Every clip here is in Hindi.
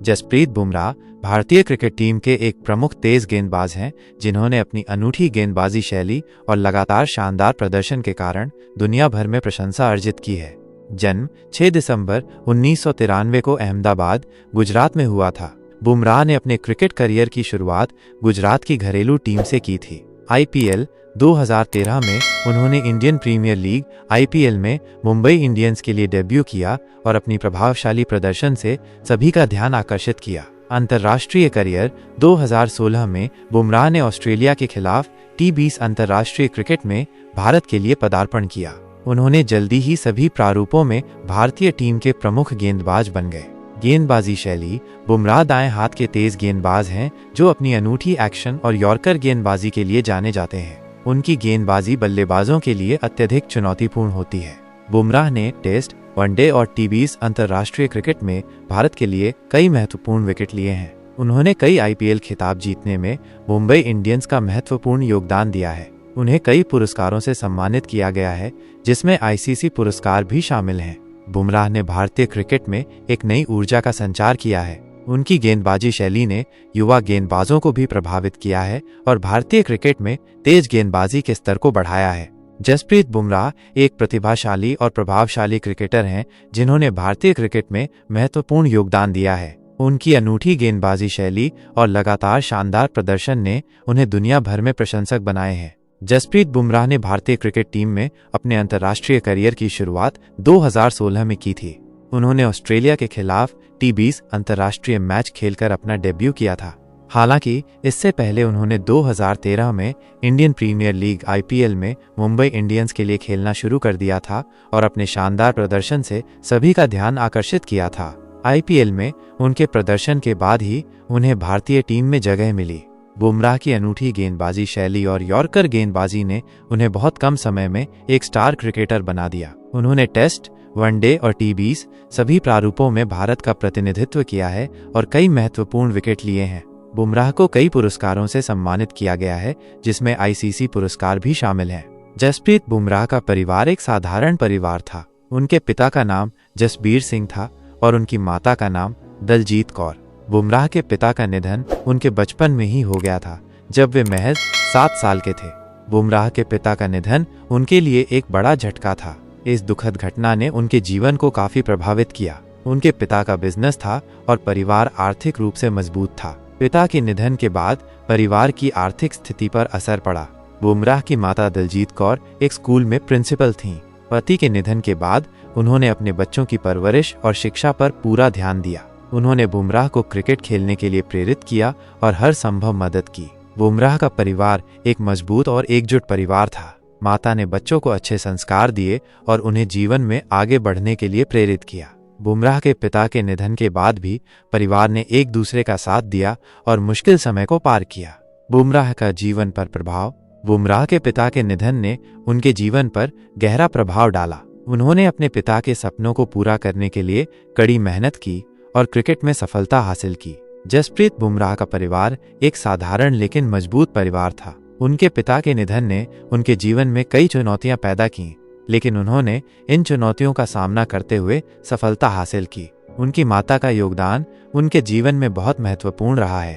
जसप्रीत बुमराह भारतीय क्रिकेट टीम के एक प्रमुख तेज गेंदबाज हैं, जिन्होंने अपनी अनूठी गेंदबाजी शैली और लगातार शानदार प्रदर्शन के कारण दुनिया भर में प्रशंसा अर्जित की है। जन्म 6 दिसंबर 1993 को अहमदाबाद, गुजरात में हुआ था। बुमराह ने अपने क्रिकेट करियर की शुरुआत गुजरात की घरेलू टीम से की थी। IPL 2013 में उन्होंने इंडियन प्रीमियर लीग IPL में मुंबई इंडियंस के लिए डेब्यू किया और अपनी प्रभावशाली प्रदर्शन से सभी का ध्यान आकर्षित किया। अंतर्राष्ट्रीय करियर 2016 में बुमराह ने ऑस्ट्रेलिया के खिलाफ T20 अंतर्राष्ट्रीय क्रिकेट में भारत के लिए पदार्पण किया। उन्होंने जल्दी ही सभी प्रारूपों में भारतीय टीम के प्रमुख गेंदबाज बन गए। गेंदबाजी शैली: बुमराह दाएं हाथ के तेज गेंदबाज हैं जो अपनी अनूठी एक्शन और यॉर्कर गेंदबाजी के लिए जाने जाते हैं। उनकी गेंदबाजी बल्लेबाजों के लिए अत्यधिक चुनौतीपूर्ण होती है। बुमराह ने टेस्ट, वनडे और T20 अंतर्राष्ट्रीय क्रिकेट में भारत के लिए कई महत्वपूर्ण विकेट लिए हैं। उन्होंने कई IPL खिताब जीतने में मुंबई इंडियंस का महत्वपूर्ण योगदान दिया है। उन्हें कई पुरस्कारों से सम्मानित किया गया है, जिसमें ICC पुरस्कार भी शामिल हैं। बुमराह ने भारतीय क्रिकेट में एक नई ऊर्जा का संचार किया है। उनकी गेंदबाजी शैली ने युवा गेंदबाजों को भी प्रभावित किया है और भारतीय क्रिकेट में तेज गेंदबाजी के स्तर को बढ़ाया है। जसप्रीत बुमराह एक प्रतिभाशाली और प्रभावशाली क्रिकेटर हैं, जिन्होंने भारतीय क्रिकेट में महत्वपूर्ण योगदान दिया है। उनकी अनूठी गेंदबाजी शैली और लगातार शानदार प्रदर्शन ने उन्हें दुनिया भर में प्रशंसक बनाए हैं। जसप्रीत बुमराह ने भारतीय क्रिकेट टीम में अपने अंतर्राष्ट्रीय करियर की शुरुआत 2016 में की थी। उन्होंने ऑस्ट्रेलिया के खिलाफ T20 अंतर्राष्ट्रीय मैच खेलकर अपना डेब्यू किया था। हालांकि इससे पहले उन्होंने 2013 में इंडियन प्रीमियर लीग IPL में मुंबई इंडियंस के लिए खेलना शुरू कर दिया था और अपने शानदार प्रदर्शन से सभी का ध्यान आकर्षित किया था। IPL में उनके प्रदर्शन के बाद ही उन्हें भारतीय टीम में जगह मिली। बुमराह की अनूठी गेंदबाजी शैली और यॉर्कर गेंदबाजी ने उन्हें बहुत कम समय में एक स्टार क्रिकेटर बना दिया। उन्होंने टेस्ट, वनडे और T20 सभी प्रारूपों में भारत का प्रतिनिधित्व किया है और कई महत्वपूर्ण विकेट लिए हैं। बुमराह को कई पुरस्कारों से सम्मानित किया गया है, जिसमें ICC पुरस्कार भी शामिल हैं। जसप्रीत बुमराह का परिवार एक साधारण परिवार था। उनके पिता का नाम जसबीर सिंह था और उनकी माता का नाम दलजीत कौर। बुमराह के पिता का निधन उनके बचपन में ही हो गया था, जब वे महज 7 साल के थे। बुमराह के पिता का निधन उनके लिए एक बड़ा झटका था। इस दुखद घटना ने उनके जीवन को काफी प्रभावित किया। उनके पिता का बिजनेस था और परिवार आर्थिक रूप से मजबूत था। पिता के निधन के बाद परिवार की आर्थिक स्थिति पर असर पड़ा। बुमराह की माता दलजीत कौर एक स्कूल में प्रिंसिपल थीं। पति के निधन के बाद उन्होंने अपने बच्चों की परवरिश और शिक्षा पर पूरा ध्यान दिया। उन्होंने बुमराह को क्रिकेट खेलने के लिए प्रेरित किया और हर संभव मदद की। बुमराह का परिवार एक मजबूत और एकजुट परिवार था। माता ने बच्चों को अच्छे संस्कार दिए और उन्हें जीवन में आगे बढ़ने के लिए प्रेरित किया। बुमराह के पिता के निधन के बाद भी परिवार ने एक दूसरे का साथ दिया और मुश्किल समय को पार किया। बुमराह का जीवन पर प्रभाव: बुमराह के पिता के निधन ने उनके जीवन पर गहरा प्रभाव डाला। उन्होंने अपने पिता के सपनों को पूरा करने के लिए कड़ी मेहनत की और क्रिकेट में सफलता हासिल की। जसप्रीत बुमराह का परिवार एक साधारण लेकिन मजबूत परिवार था। उनके पिता के निधन ने उनके जीवन में कई चुनौतियां पैदा की, लेकिन उन्होंने इन चुनौतियों का सामना करते हुए सफलता हासिल की। उनकी माता का योगदान उनके जीवन में बहुत महत्वपूर्ण रहा है।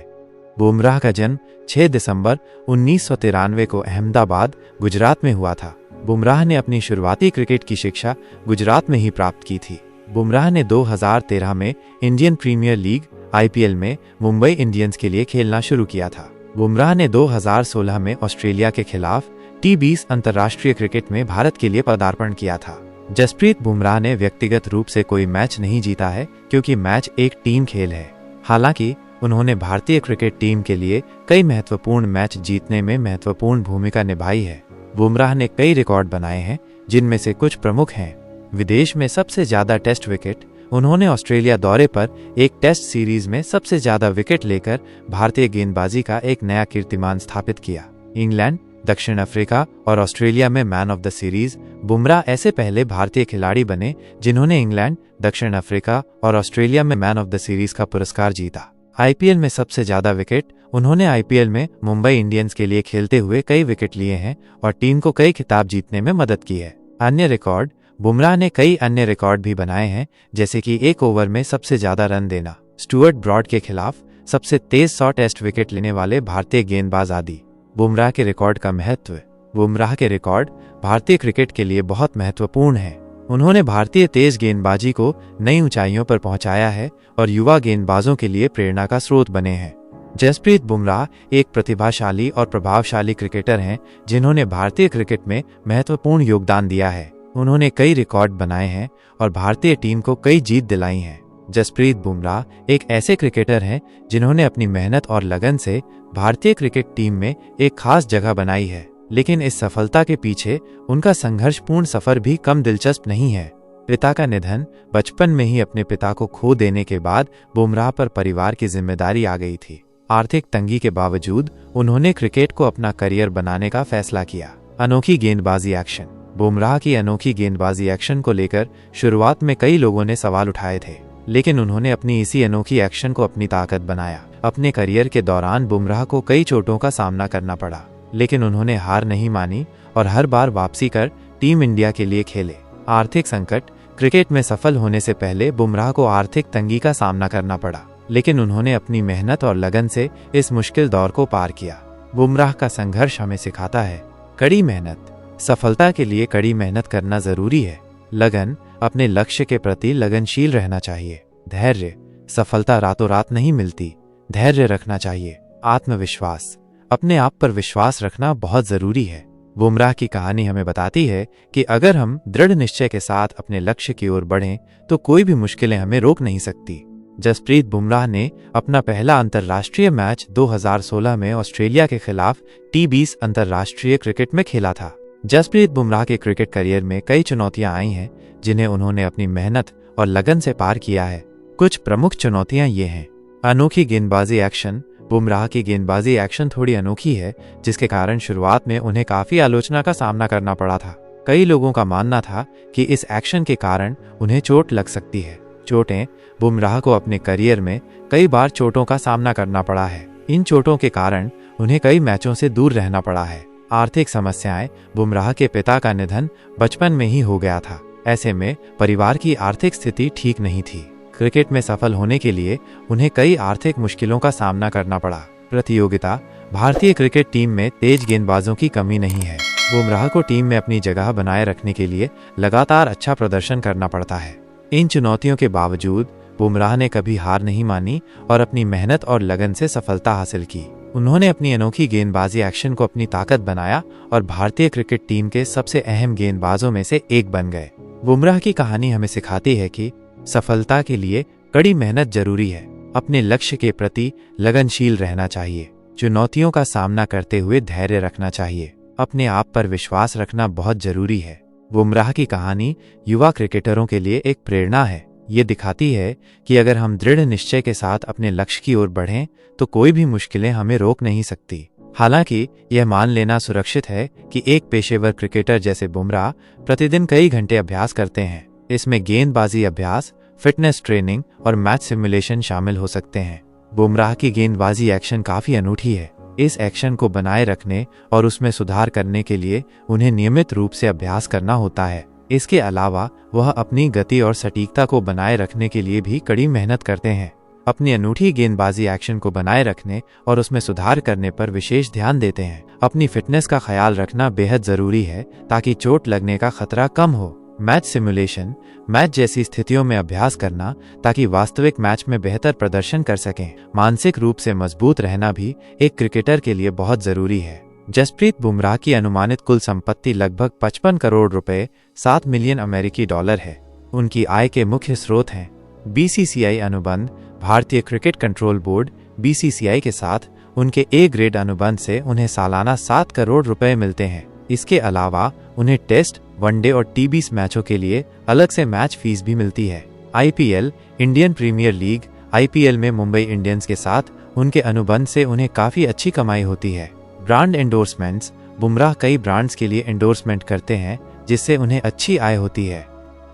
बुमराह का जन्म 6 दिसंबर 1993 को अहमदाबाद, गुजरात में हुआ था। बुमराह ने अपनी शुरुआती क्रिकेट की शिक्षा गुजरात में ही प्राप्त की थी। बुमराह ने 2013 में इंडियन प्रीमियर लीग IPL में मुंबई इंडियंस के लिए खेलना शुरू किया था। बुमराह ने 2016 में ऑस्ट्रेलिया के खिलाफ T20 अंतर्राष्ट्रीय क्रिकेट में भारत के लिए पदार्पण किया था। जसप्रीत बुमराह ने व्यक्तिगत रूप से कोई मैच नहीं जीता है, क्योंकि मैच एक टीम खेल है। हालांकि उन्होंने भारतीय क्रिकेट टीम के लिए कई महत्वपूर्ण मैच जीतने में महत्वपूर्ण भूमिका निभाई है। बुमराह ने कई रिकॉर्ड बनाए हैं, जिनमें से कुछ प्रमुख हैं। विदेश में सबसे ज्यादा टेस्ट विकेट: उन्होंने ऑस्ट्रेलिया दौरे पर एक टेस्ट सीरीज में सबसे ज्यादा विकेट लेकर भारतीय गेंदबाजी का एक नया कीर्तिमान स्थापित किया। इंग्लैंड, दक्षिण अफ्रीका और ऑस्ट्रेलिया में man of the series: Bumrah ऐसे पहले भारतीय खिलाड़ी बने जिन्होंने इंग्लैंड, दक्षिण अफ्रीका और ऑस्ट्रेलिया में मैन ऑफ द सीरीज का पुरस्कार जीता। IPL में सबसे ज्यादा विकेट: उन्होंने IPL में मुंबई इंडियंस के लिए खेलते हुए कई विकेट लिए हैं और टीम को कई खिताब जीतने में मदद की है। अन्य रिकॉर्ड: बुमराह ने कई अन्य रिकॉर्ड भी बनाए हैं, जैसे कि एक ओवर में सबसे ज्यादा रन देना। स्टुअर्ट ब्रॉड के खिलाफ सबसे तेज 100 टेस्ट विकेट लेने वाले भारतीय गेंदबाज आदि। बुमराह के रिकॉर्ड का महत्व। बुमराह के रिकॉर्ड भारतीय क्रिकेट के लिए बहुत महत्वपूर्ण है। उन्होंने भारतीय तेज गेंदबाजी को नई ऊंचाइयों पर पहुंचाया है और युवा गेंदबाजों के लिए प्रेरणा का स्रोत बने हैं। जसप्रीत बुमराह एक प्रतिभाशाली और प्रभावशाली क्रिकेटर हैं जिन्होंने भारतीय क्रिकेट में महत्वपूर्ण योगदान दिया है। उन्होंने कई रिकॉर्ड बनाए हैं और भारतीय टीम को कई जीत दिलाई हैं। जसप्रीत बुमराह एक ऐसे क्रिकेटर हैं जिन्होंने अपनी मेहनत और लगन से भारतीय क्रिकेट टीम में एक खास जगह बनाई है, लेकिन इस सफलता के पीछे उनका संघर्षपूर्ण सफर भी कम दिलचस्प नहीं है। पिता का निधन। बचपन में ही अपने पिता को खो देने के बाद बुमराह पर परिवार की जिम्मेदारी आ गई थी। आर्थिक तंगी के बावजूद उन्होंने क्रिकेट को अपना करियर बनाने का फैसला किया। अनोखी गेंदबाजी एक्शन। बुमराह की अनोखी गेंदबाजी एक्शन को लेकर शुरुआत में कई लोगों ने सवाल उठाए थे, लेकिन उन्होंने अपनी इसी अनोखी एक्शन को अपनी ताकत बनाया। अपने करियर के दौरान बुमराह को कई चोटों का सामना करना पड़ा, लेकिन उन्होंने हार नहीं मानी और हर बार वापसी कर टीम इंडिया के लिए खेले। आर्थिक संकट। क्रिकेट में सफल होने से पहले बुमराह को आर्थिक तंगी का सामना करना पड़ा, लेकिन उन्होंने अपनी मेहनत और लगन से इस मुश्किल दौर को पार किया। बुमराह का संघर्ष हमें सिखाता है कड़ी मेहनत। सफलता के लिए कड़ी मेहनत करना जरूरी है। लगन। अपने लक्ष्य के प्रति लगनशील रहना चाहिए। धैर्य। सफलता रातों रात नहीं मिलती, धैर्य रखना चाहिए। आत्मविश्वास। अपने आप पर विश्वास रखना बहुत जरूरी है। बुमराह की कहानी हमें बताती है कि अगर हम दृढ़ निश्चय के साथ अपने लक्ष्य की ओर बढ़ें तो कोई भी मुश्किलें हमें रोक नहीं सकती। जसप्रीत बुमराह ने अपना पहला अंतर्राष्ट्रीय मैच 2016 में ऑस्ट्रेलिया के खिलाफ T20 अंतर्राष्ट्रीय क्रिकेट में खेला था। जसप्रीत बुमराह के क्रिकेट करियर में कई चुनौतियां आई हैं जिन्हें उन्होंने अपनी मेहनत और लगन से पार किया है। कुछ प्रमुख चुनौतियां ये हैं। अनोखी गेंदबाजी एक्शन। बुमराह की गेंदबाजी एक्शन थोड़ी अनोखी है, जिसके कारण शुरुआत में उन्हें काफी आलोचना का सामना करना पड़ा था। कई लोगों का मानना था कि इस एक्शन के कारण उन्हें चोट लग सकती है। चोटें। बुमराह को अपने करियर में कई बार चोटों का सामना करना पड़ा है। इन चोटों के कारण उन्हें कई मैचों से दूर रहना पड़ा है। आर्थिक समस्याएं। बुमराह के पिता का निधन बचपन में ही हो गया था। ऐसे में परिवार की आर्थिक स्थिति ठीक नहीं थी। क्रिकेट में सफल होने के लिए उन्हें कई आर्थिक मुश्किलों का सामना करना पड़ा। प्रतियोगिता। भारतीय क्रिकेट टीम में तेज गेंदबाजों की कमी नहीं है। बुमराह को टीम में अपनी जगह बनाए रखने के लिए लगातार अच्छा प्रदर्शन करना पड़ता है। इन चुनौतियों के बावजूद बुमराह ने कभी हार नहीं मानी और अपनी मेहनत और लगन से सफलता हासिल की। उन्होंने अपनी अनोखी गेंदबाजी एक्शन को अपनी ताकत बनाया और भारतीय क्रिकेट टीम के सबसे अहम गेंदबाजों में से एक बन गए। बुमराह की कहानी हमें सिखाती है कि सफलता के लिए कड़ी मेहनत जरूरी है। अपने लक्ष्य के प्रति लगनशील रहना चाहिए। चुनौतियों का सामना करते हुए धैर्य रखना चाहिए। अपने आप पर विश्वास रखना बहुत जरूरी है। बुमराह की कहानी युवा क्रिकेटरों के लिए एक प्रेरणा है। ये दिखाती है कि अगर हम दृढ़ निश्चय के साथ अपने लक्ष्य की ओर बढ़ें तो कोई भी मुश्किलें हमें रोक नहीं सकती। हालांकि यह मान लेना सुरक्षित है कि एक पेशेवर क्रिकेटर जैसे बुमराह प्रतिदिन कई घंटे अभ्यास करते हैं। इसमें गेंदबाजी अभ्यास, फिटनेस ट्रेनिंग और मैच सिमुलेशन शामिल हो सकते हैं। बुमराह की गेंदबाजी एक्शन काफी अनूठी है। इस एक्शन को बनाए रखने और उसमें सुधार करने के लिए उन्हें नियमित रूप से अभ्यास करना होता है। इसके अलावा वह अपनी गति और सटीकता को बनाए रखने के लिए भी कड़ी मेहनत करते हैं। अपनी अनूठी गेंदबाजी एक्शन को बनाए रखने और उसमें सुधार करने पर विशेष ध्यान देते हैं। अपनी फिटनेस का ख्याल रखना बेहद जरूरी है ताकि चोट लगने का खतरा कम हो। Match simulation. मैच जैसी स्थितियों में अभ्यास करना ताकि वास्तविक मैच में बेहतर प्रदर्शन कर सकें। मानसिक रूप से मजबूत रहना भी एक क्रिकेटर के लिए बहुत जरूरी है। जसप्रीत बुमराह की अनुमानित कुल संपत्ति लगभग 55 करोड़ रुपए, 7 मिलियन अमेरिकी डॉलर है। उनकी आय के मुख्य स्रोत हैं BCCI अनुबंध। भारतीय क्रिकेट कंट्रोल बोर्ड BCCI के साथ उनके A ग्रेड अनुबंध से उन्हें सालाना 7 करोड़ रुपए मिलते हैं। इसके अलावा उन्हें टेस्ट, वनडे और T20 मैचों के लिए अलग से मैच फीस भी मिलती है। IPL, Indian Premier League IPL में मुंबई इंडियंस के साथ उनके अनुबंध से उन्हें काफी अच्छी कमाई होती है। Brand endorsements. बुमराह कई ब्रांड्स के लिए एंडोर्समेंट करते हैं जिससे उन्हें अच्छी आय होती है।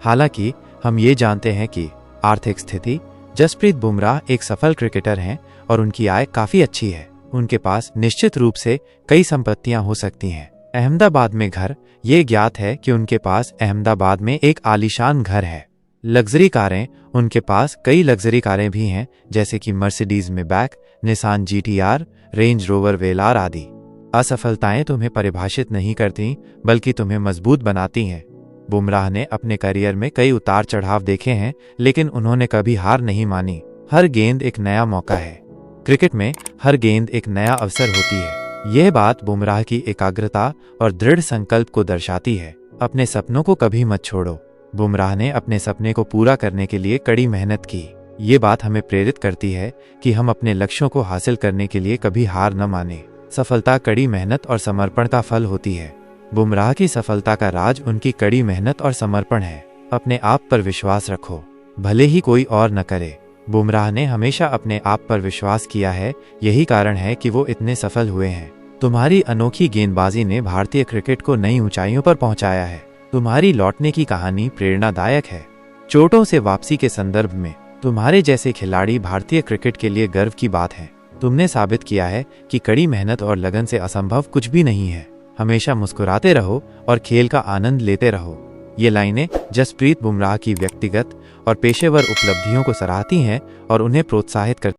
हालांकि हम ये जानते हैं कि आर्थिक स्थिति। जसप्रीत बुमराह एक सफल क्रिकेटर हैं और उनकी आय काफी अच्छी है। उनके पास निश्चित रूप से कई संपत्तियां हो सकती हैं। अहमदाबाद में घर। ये ज्ञात है कि उनके पास अहमदाबाद में एक आलीशान घर है। लग्जरी कारें, उनके पास कई लग्जरी कारें भी हैं, जैसे कि Mercedes Maybach, Nissan GT-R, Range Rover Velar आदि। असफलताएं तुम्हें परिभाषित नहीं करती, बल्कि तुम्हें मजबूत बनाती हैं। बुमराह ने अपने करियर में कई उतार चढ़ाव देखे हैं, लेकिन उन्होंने कभी हार नहीं मानी। हर गेंद एक नया मौका है। क्रिकेट में हर गेंद एक नया अवसर होती है। यह बात बुमराह की एकाग्रता और दृढ़ संकल्प को दर्शाती है। अपने सपनों को कभी मत छोड़ो। बुमराह ने अपने सपने को पूरा करने के लिए कड़ी मेहनत की। ये बात हमें प्रेरित करती है कि हम अपने लक्ष्यों को हासिल करने के लिए कभी हार न माने। सफलता कड़ी मेहनत और समर्पण का फल होती है। बुमराह की सफलता का राज उनकी कड़ी मेहनत और समर्पण है। अपने आप पर विश्वास रखो, भले ही कोई और न करे। बुमराह ने हमेशा अपने आप पर विश्वास किया है, यही कारण है कि वो इतने सफल हुए हैं। तुम्हारी अनोखी गेंदबाजी ने भारतीय क्रिकेट को नई ऊंचाइयों पर पहुंचाया है। तुम्हारी लौटने की कहानी प्रेरणादायक है। चोटों से वापसी के संदर्भ में तुम्हारे जैसे खिलाड़ी भारतीय क्रिकेट के लिए गर्व की बात है। तुमने साबित किया है कि कड़ी मेहनत और लगन से असंभव कुछ भी नहीं है। हमेशा मुस्कुराते रहो और खेल का आनंद लेते रहो। ये लाइनें जसप्रीत बुमराह की व्यक्तिगत और पेशेवर उपलब्धियों को सराहती हैं और उन्हें प्रोत्साहित करती हैं।